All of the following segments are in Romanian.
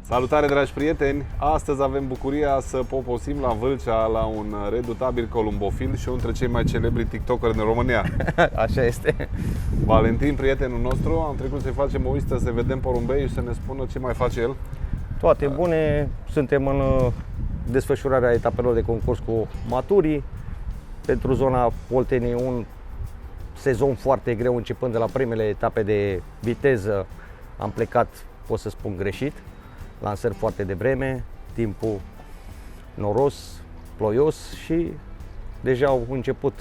Salutare, dragi prieteni! Astăzi avem bucuria să poposim la Vâlcea la un redutabil columbofil și unul dintre cei mai celebri tiktokeri din România. Așa este. Valentin, prietenul nostru, am trecut să-i facem o vizită, să vedem porumbei și să ne spună ce mai face el. Toate bune, suntem în desfășurarea etapelor de concurs cu maturii. Pentru zona Oltenii un sezon foarte greu, începând de la primele etape de viteză. Am plecat, pot să spun, greșit, lansări foarte devreme, timpul noros, ploios și deja au început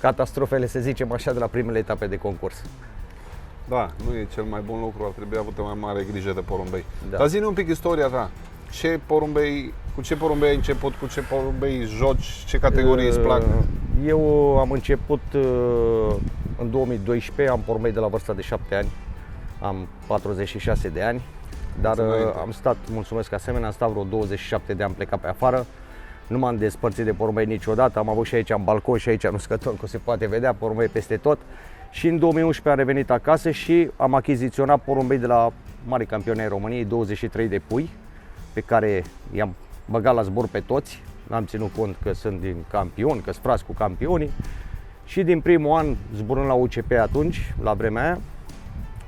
catastrofele, să zicem așa, de la primele etape de concurs. Da, nu e cel mai bun lucru, ar trebui avut o mai mare grijă de porumbei. Da. Dar zi-ne un pic istoria ta. Cu ce porumbei ai început, cu ce porumbei joci, ce categorii îți plac? Eu am început în 2012, am porumbei de la vârsta de 7 ani, am 46 de ani, dar am stat, mulțumesc asemenea, am stat vreo 27 de ani plecat pe afară. Nu m-am despărțit de porumbei niciodată, am avut și aici în balcon și aici în uscător, că se poate vedea porumbei peste tot. Și în 2011 am revenit acasă și am achiziționat porumbei de la mari campioni ai României, 23 de pui, pe care i-am băgat la zbor pe toți. N-am ținut cont că sunt din campioni, că sprați cu campionii. Și din primul an, zburând la UCP atunci, la vremea aia,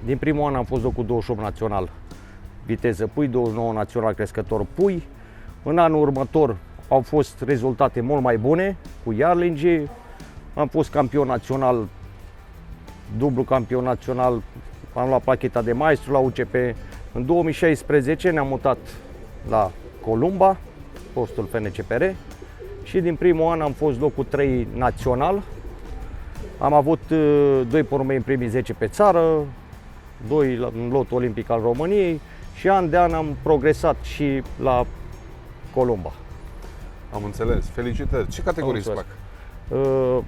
din primul an am fost locul 28 național viteză pui, 29 național crescător pui. În anul următor au fost rezultate mult mai bune cu Iarlingii. Am fost campion național, dublu campion național, am luat placheta de maestru la UCP. În 2016 ne-am mutat la Columba, postul FNCPR, și din primul an am fost locul 3 național. Am avut 2 porumbei în primii 10 pe țară, 2 în lotul olimpic al României și an de an am progresat și la Columba. Am înțeles, felicitări. Ce categorii îți plac? Uh,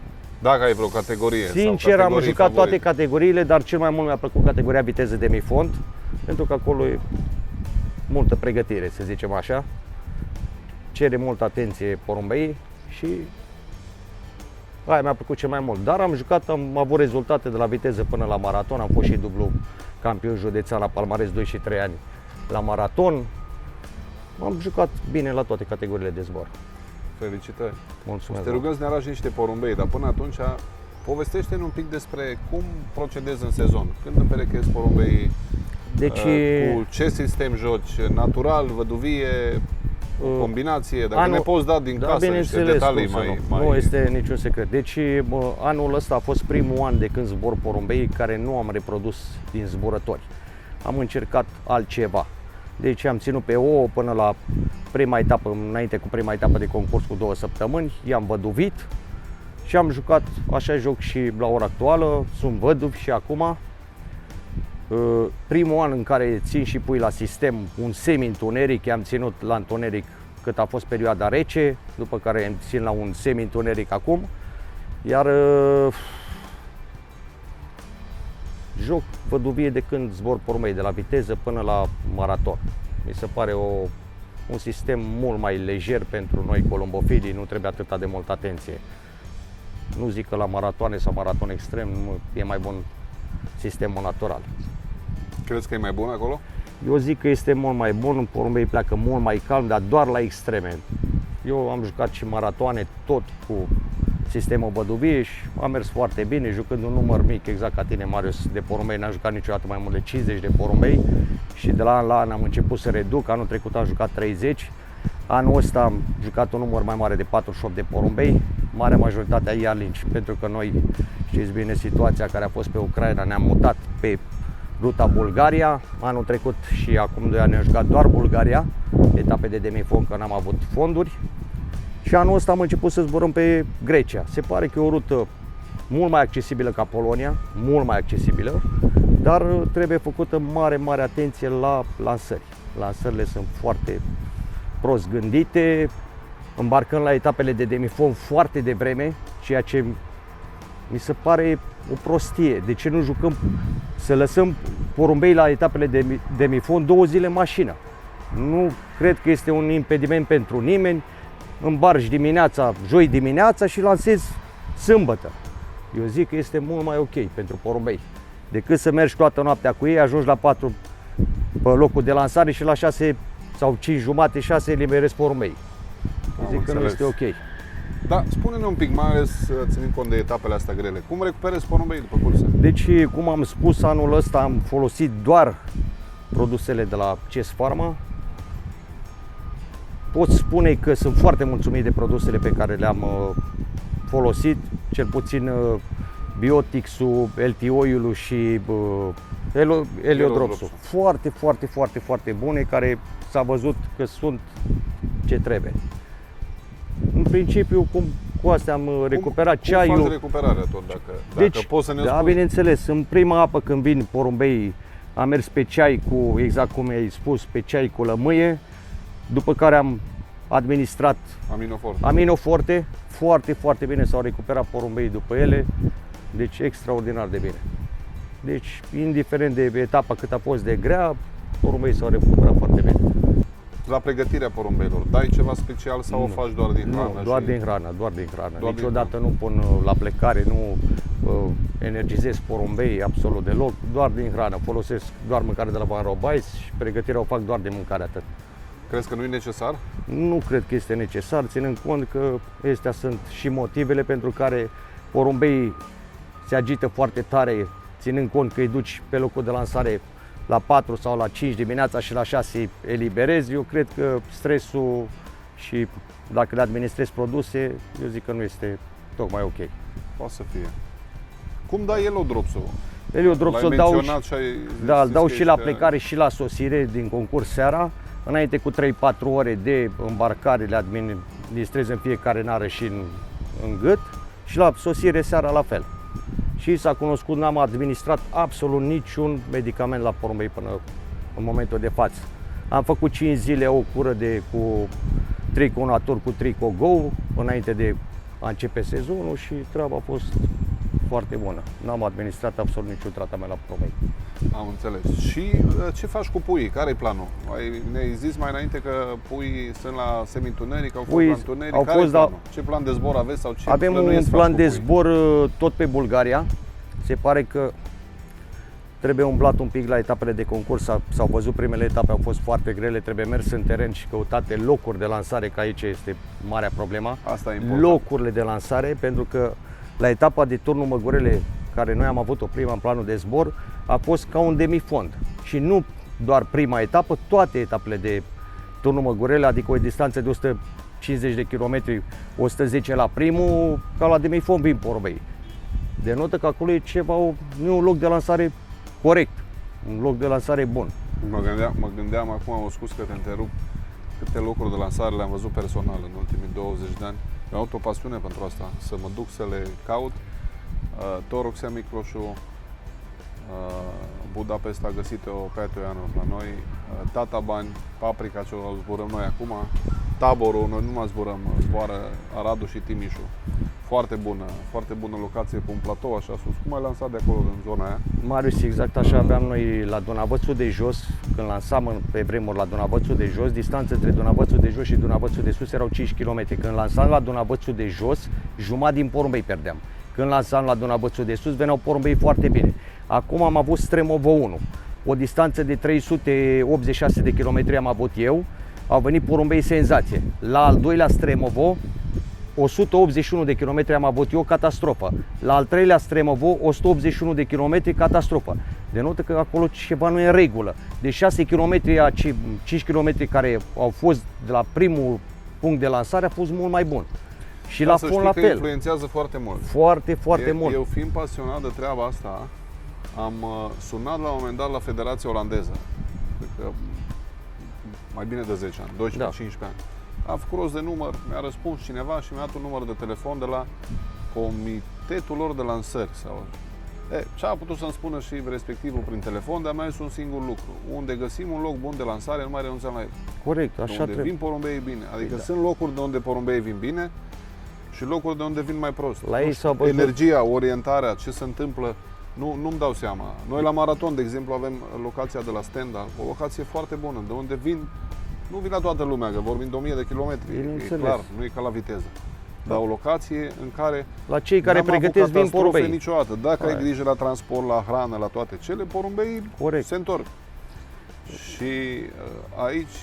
Dacă ai vreo categorie. Sincer, sau am jucat favorite. toate categoriile, dar cel mai mult mi-a plăcut categoria viteză de mifond, pentru că acolo e multă pregătire, să zicem așa. Cere multă atenție porumbei și aia mi-a plăcut cel mai mult. Dar am jucat, am avut rezultate de la viteză până la maraton, am fost și dublu campion județean la palmares 2 și 3 ani la maraton. Am jucat bine la toate categoriile de zbor. Felicitări. Mulțumesc. Te rugăm să ne arăți niște porumbei, dar până atunci povestește-ne un pic despre cum procedezi în sezon. Când împerechezi porumbei, Deci, cu ce sistem joci, natural, văduvie, combinație, dacă ne poți da din casă niște detalii mai... Nu este niciun secret. Deci anul ăsta a fost primul an de când zbor porumbei care nu am reprodus din zburători. Am încercat altceva. Deci am ținut pe ouă până la prima etapă, înainte cu prima etapă de concurs cu 2 săptămâni, i-am văduvit și am jucat, așa joc și la ora actuală, sunt văduv și acum. Primul an în care țin și pui la sistem un semi-întuneric, i-am ținut la întuneric cât a fost perioada rece, după care îmi țin la un semi-întuneric acum, iar joc văduvie de când zbor porumbei, de la viteză până la maraton. Mi se pare un sistem mult mai lejer pentru noi columbofilii, nu trebuie atâta de multă atenție. Nu zic că la maratoane sau maraton extrem nu e mai bun sistemul natural. Crezi că e mai bun acolo? Eu zic că este mult mai bun, porumbei pleacă mult mai calm, dar doar la extreme. Eu am jucat și maratoane tot cu sistemul văduvie și a mers foarte bine, jucând un număr mic, exact ca tine, Marius, de porumbei. N-am jucat niciodată mai mult de 50 de porumbei și de la an la an am început să reduc. Anul trecut am jucat 30, anul ăsta am jucat un număr mai mare de 48 de porumbei, marea majoritate a Iarlingi, pentru că noi, știți bine, situația care a fost pe Ucraina, ne-am mutat pe ruta Bulgaria. Anul trecut și acum 2 ani am jucat doar Bulgaria, etape de demifond, că n-am avut fonduri. Și anul ăsta am început să zburăm pe Grecia. Se pare că e o rută mult mai accesibilă ca Polonia, mult mai accesibilă, dar trebuie făcută mare atenție la lansări. Lansările sunt foarte prost gândite, îmbarcăm la etapele de demifond foarte devreme, ceea ce mi se pare o prostie. De ce nu jucăm, să lăsăm porumbei la etapele de demifond 2 zile în mașină? Nu cred că este un impediment pentru nimeni. Îmbarci dimineața, joi dimineața și lansezi sâmbătă. Eu zic că este mult mai ok pentru porumbei decât să mergi toată noaptea cu ei, ajungi la 4 pe locul de lansare și la 6 sau 5 jumate, 6 eliberezi porumbei. Zic că nu este ok. Da, spune-ne un pic, mai ales ținând cont de etapele astea grele. Cum recuperezi porumbei după curse? Deci, cum am spus, anul ăsta am folosit doar produsele de la CES Pharma. Pot spune că sunt foarte mulțumit de produsele pe care le-am folosit, cel puțin Biotix-ul, LT-Oil-ul și Heliodrops-ul. Foarte, foarte, foarte, foarte bune, care s-a văzut că sunt ce trebuie. În principiu, cu astea am recuperat ceaiul. Cum faci recuperarea tot, dacă poți să ne spui? Bineînțeles, în prima apă când vin porumbei, am mers pe ceai cu, exact cum ai spus, pe ceai cu lămâie, după care am administrat Aminoforte. Foarte, foarte bine s-au recuperat porumbei după ele, deci extraordinar de bine. Deci, indiferent de etapa cât a fost de grea, porumbei s-au recuperat foarte bine. La pregătirea porumbeilor, dai ceva special sau o faci doar din hrană? Nu, doar din hrană. Niciodată nu pun la plecare, nu energizez porumbei absolut deloc, doar din hrană. Folosesc doar mâncare de la Van Robais și pregătirea o fac doar de mâncare, atât. Crezi că nu e necesar? Nu cred că este necesar, ținând cont că astea sunt și motivele pentru care porumbeii se agită foarte tare, ținând cont că îi duci pe locul de lansare la 4 sau la 5 dimineața și la 6 eliberezi. Eu cred că stresul și dacă le administrezi produse, eu zic că nu este tocmai ok. Poate să fie. Cum dai Heliodrops-ul? Heliodrops-ul îl dau și la plecare și la sosire din concurs seara. Înainte cu 3-4 ore de îmbarcare le administrez în fiecare nară și în gât și la sosire seara la fel. Și s-a cunoscut, n-am administrat absolut niciun medicament la porumbei până în momentul de față. Am făcut 5 zile o cură cu triconator cu Tricogo înainte de a începe sezonul și treaba a fost foarte bună. N-am administrat absolut niciun tratament la porumbei. Am înțeles. Și ce faci cu puii? Care-i planul? Ne-ai zis mai înainte că puii sunt la semi-întuneric, au fost la întuneric. Care-i planul? Ce plan de zbor aveți? Sau ce avem un plan de zbor tot pe Bulgaria. Se pare că trebuie umblat un pic la etapele de concurs. S-au văzut primele etape, au fost foarte grele. Trebuie mers în teren și căutate locuri de lansare, că aici este marea problema. Asta e important. Locurile de lansare, pentru că la etapa de turnul Măgurele, care noi am avut-o prima în planul de zbor, a fost ca un demifond. Și nu doar prima etapă, toate etapele de turnul Măgurele, adică o distanță de 150 de km, 110 la primul, ca la demifond vin porumbei. Denotă că acolo e ceva, nu e un loc de lansare corect, un loc de lansare bun. Mă gândeam acum, am scuz că te întrerup, câte locuri de lansare le-am văzut personal în ultimii 20 de ani. Mi-am avut o pasiune pentru asta, să mă duc să le caut. Toroxea Micloșu, Budapesta a găsit-o pe Atoianu la noi, Tatabani, Paprika, ce o zburăm noi acum, Taborul, noi nu mai zburăm, zboară Aradu și Timișu. Foarte bună locație pe un platou așa sus. Cum ai lansat de acolo, în zona aia? Marius, exact așa aveam noi la Dunavățul de Jos, când lansam pe vremuri la Dunavățul de Jos, distanța între Dunavățul de Jos și Dunavățul de Sus erau 5 km. Când lansam la Dunavățul de Jos, jumătate din porumbei pierdeam. Când lansam la Dunavățul de Sus, veneau porumbei foarte bine. Acum am avut Stremovo 1, o distanță de 386 de km am avut eu, au venit porumbei senzație. La al doilea Stremovo, 181 de km am avut eu, catastrofă. La al treilea Stremovo, 181 de km, catastrofă. Denotă că acolo ceva nu e în regulă. De 6 km a 5 km care au fost de la primul punct de lansare a fost mult mai bun. Și la fond la fel. Influențează foarte mult. Foarte mult. Eu fiind pasionat de treaba asta, am sunat la un moment dat la Federația Olandeză. Cred că mai bine de 10 ani, 12-15 ani. Am făcut rost de număr, mi-a răspuns cineva și mi-a dat un număr de telefon de la comitetul lor de lansări. Ce a putut să-mi spună și respectivul prin telefon, dar mi-a zis un singur lucru. Unde găsim un loc bun de lansare, nu mai renunțăm la el. Corect, așa trebuie. Unde vin porumbeii bine. Adică sunt locuri de unde porumbeii vin bine și locuri de unde vin mai prost. La ei s-a văzut energia, orientarea, ce se întâmplă, nu-mi dau seama. Noi la maraton, de exemplu, avem locația de la Stendal, o locație foarte bună, de unde nu vin la toată lumea, că vorbim de 1000 de kilometri, e clar, nu e ca la viteză. Dar o locație în care la cei care pregătesc vin porumbei niciodată. Dacă ai grijă la transport, la hrană, la toate cele, porumbei se întorc. Și aici,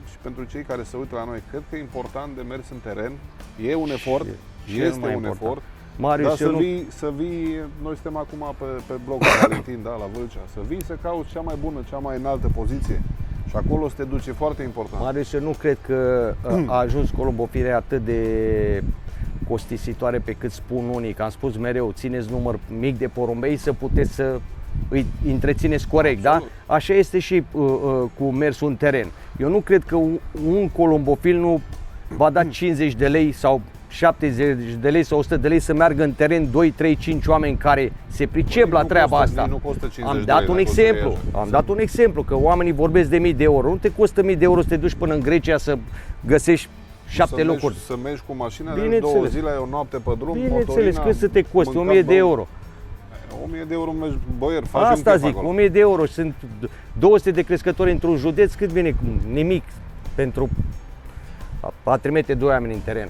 și pentru cei care se uită la noi, cred că e important de mers în teren. E un efort, este un efort. Marius, Dar să vii, noi suntem acum pe blocul Valentin, da, la Vâlcea, să vii să cauți cea mai bună, cea mai înaltă poziție. Și acolo să te duci, e foarte important. Marius, eu nu cred că a ajuns colombofirea atât de costisitoare pe cât spun unii, că am spus mereu, țineți număr mic de porumbei să puteți să îi întrețineți corect, absolut. Da? Așa este și cu mersul în teren. Eu nu cred că un colombofil nu va da 50 de lei sau 70 de lei sau 100 de lei să meargă în teren 2, 3, 5 oameni care se pricep la treaba asta. Nu costă 50 am dat un exemplu. Am dat un exemplu că oamenii vorbesc de 1000 de euro. Nu te costă 1000 de euro să te duci până în Grecia să găsești 7 locuri. Să mergi cu mașina de 2 zile, ai o noapte pe drum, bineînțeles, cât să te coste? 1000 de euro. 1000 de euro mergi, boier, faci asta un zic, acolo. 1000 de euro. Sunt 200 de crescători într-un județ, cât vine? Nimic pentru a trimite 2 oameni în teren.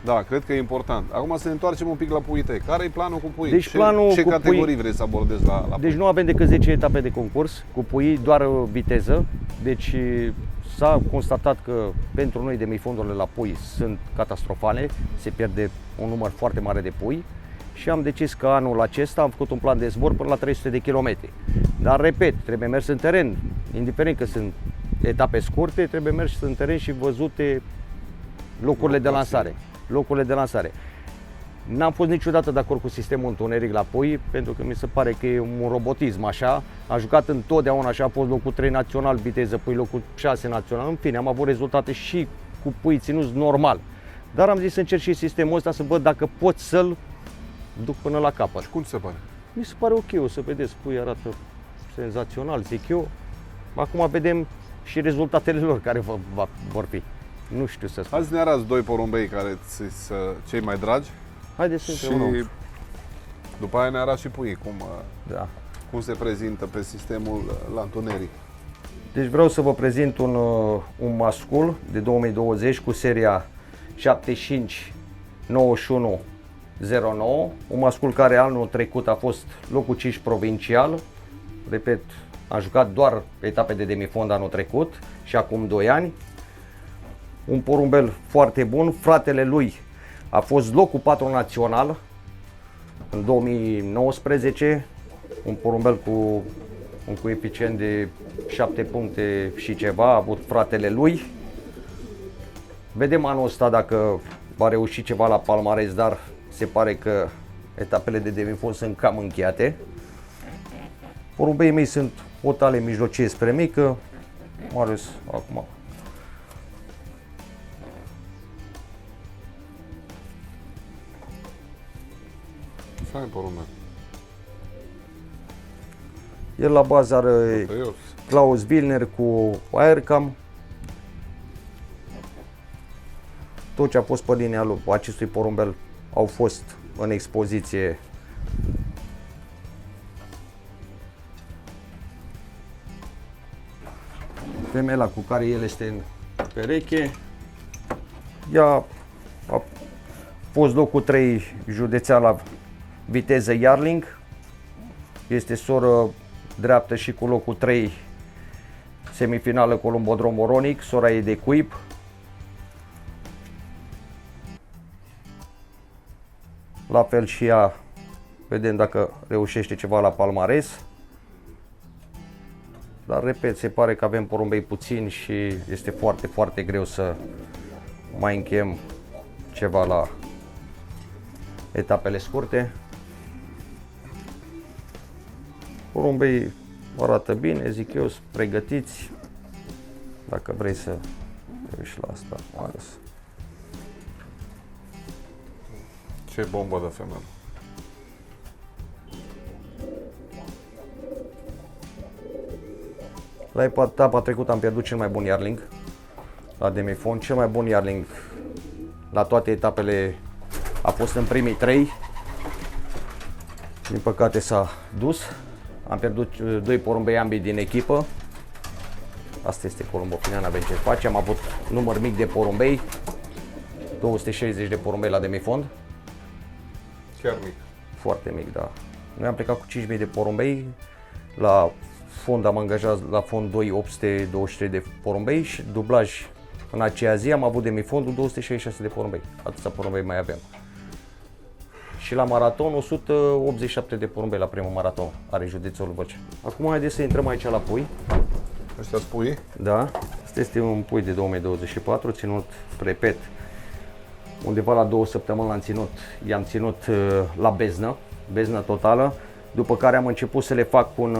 Da, cred că e important. Acum să ne întoarcem un pic la puii tăi. Care e planul cu puii? Deci ce categorii vrei să abordezi la pui? Deci nu avem decât 10 etape de concurs cu puii, doar viteză. Deci s-a constatat că pentru noi demifondurile la pui sunt catastrofale, se pierde un număr foarte mare de pui și am decis că anul acesta am făcut un plan de zbor până la 300 de kilometri. Dar repet, trebuie mers în teren, indiferent că sunt etape scurte, trebuie mers în teren și văzute locurile de lansare. Locurile de lansare. N-am fost niciodată de acord cu sistemul întuneric la pui, pentru că mi se pare că e un robotism așa. Am jucat întotdeauna așa, a fost locul 3 național viteză, pui locul 6 național. În fine, am avut rezultate și cu pui ținuți normal. Dar am zis să încerc și sistemul ăsta să văd dacă pot să-l duc până la capăt. Și cum ți se pare? Mi se pare ok, o să vedeți, pui arată senzațional, zic eu. Acum vedem și rezultatele lor care vor fi. Nu știu să spun. Azi ne arăți 2 porumbei care cei mai dragi. Haideți să și întrebăm. După aia ne arăți și puii cum se prezintă pe sistemul la întuneric. Deci vreau să vă prezint un mascul de 2020 cu seria 759109, un mascul care anul trecut a fost locul 5 provincial. Repet, a jucat doar etape de demifond anul trecut și acum 2 ani. Un porumbel foarte bun, fratele lui a fost locul 4 național în 2019, un porumbel cu un coeficient de 7 puncte și ceva a avut fratele lui. Vedem anul ăsta dacă va reuși ceva la palmares, dar se pare că etapele de demifond sunt cam încheiate. Porumbeii mei sunt o talie mijlocie spre mică. Marius, acum. Fain porumbel. El la bază are Klaus Billner cu Aircam. Tot ce a fost pe linia lui acestui porumbel au fost în expoziție. Femela cu care el este în pereche. Ea a fost locul 3 județean la viteză Yarling. Este soră dreaptă și cu locul 3 semifinală Columbodrom Oronic, sora ei de cuib. La fel și ea, vedem dacă reușește ceva la palmares. Dar repet, se pare că avem porumbei puțini și este foarte, foarte greu să mai încheiem ceva la etapele scurte. Porumbei arată bine, zic eu, sunt pregătiți. Dacă vrei să te uiți la asta, Marius. Ce bombă de femeie. La etapa trecută am pierdut cel mai bun Yarling la demifond, cel mai bun Yarling la toate etapele a fost în primii 3. Din păcate s-a dus. Am pierdut 2 porumbei ambii din echipă. Asta este colombofilia, n-avem ce face. Am avut număr mic de porumbei, 260 de porumbei la demifond. Chiar mic. Foarte mic, da. Noi am plecat cu 5.000 de porumbei la fond am angajat la fond 2 823 de porumbei și dublaj în aceea zi am avut demifondul 266 de porumbei. Atâția porumbei mai aveam. Și la maraton 187 de porumbei la primul maraton are județul Vâlcea. Acum haideți să intrăm aici la pui. Ăștia spui? Da, asta este un pui de 2024, ținut, repet, undeva la 2 săptămâni l-am ținut, i-am ținut la beznă totală, după care am început să le fac un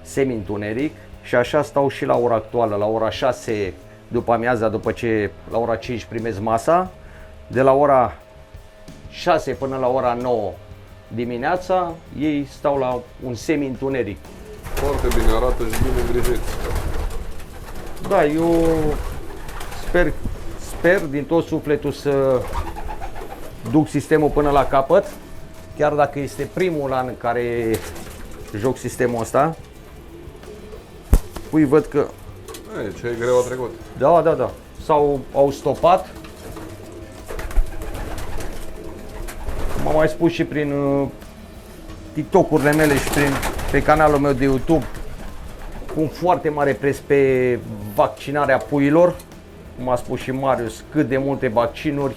semi-întuneric și așa stau și la ora actuală, la ora 6 după amiaza, după ce la ora 5 primez masa, de la ora 6 până la ora 9 dimineața, ei stau la un semi-întuneric. Foarte bine arată și bine îngrijiți. Da, eu sper din tot sufletul să duc sistemul până la capăt, chiar dacă este primul an în care joc sistemul ăsta. Pui văd că Ce e greu a trecut. da, au stopat. M-am mai spus și prin TikTok-urile mele și pe canalul meu de YouTube, pun foarte mare preț pe vaccinarea puiilor. Cum a spus și Marius, cât de multe vaccinuri,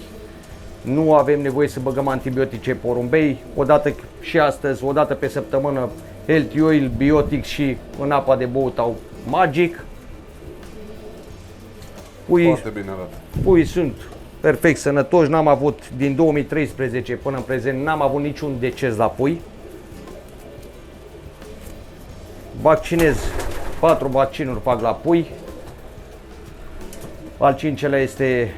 nu avem nevoie să băgăm antibiotice porumbei, odată și astăzi, o dată pe săptămână, Healthy Oil, Biotic și în apa de băut au Magic. Foarte bine arată. Puii sunt perfect sănătoși, n-am avut, din 2013 până în prezent, n-am avut niciun deces la pui. Vaccinez, 4 vaccinuri fac la pui. Al 5-lea este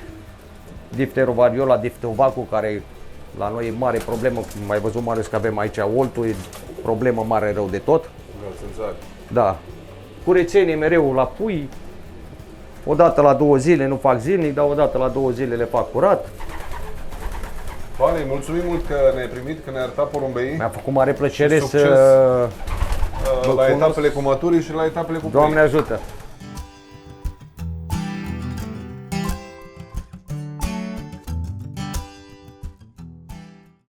difterovariola, diftovacul, care la noi e mare problemă, cum mai văzut Marius că avem aici oltul, e problemă mare rău de tot. Da. Curățenie mereu la pui, o dată la 2 zile, nu fac zilnic, dar o dată la 2 zile le fac curat. Vali, mulțumim mult că ne-ai primit, că ne-ai arătat porumbeii. Mi-a făcut mare plăcere Succes să la etapele cu măturii și la etapele cu Doamne ajută!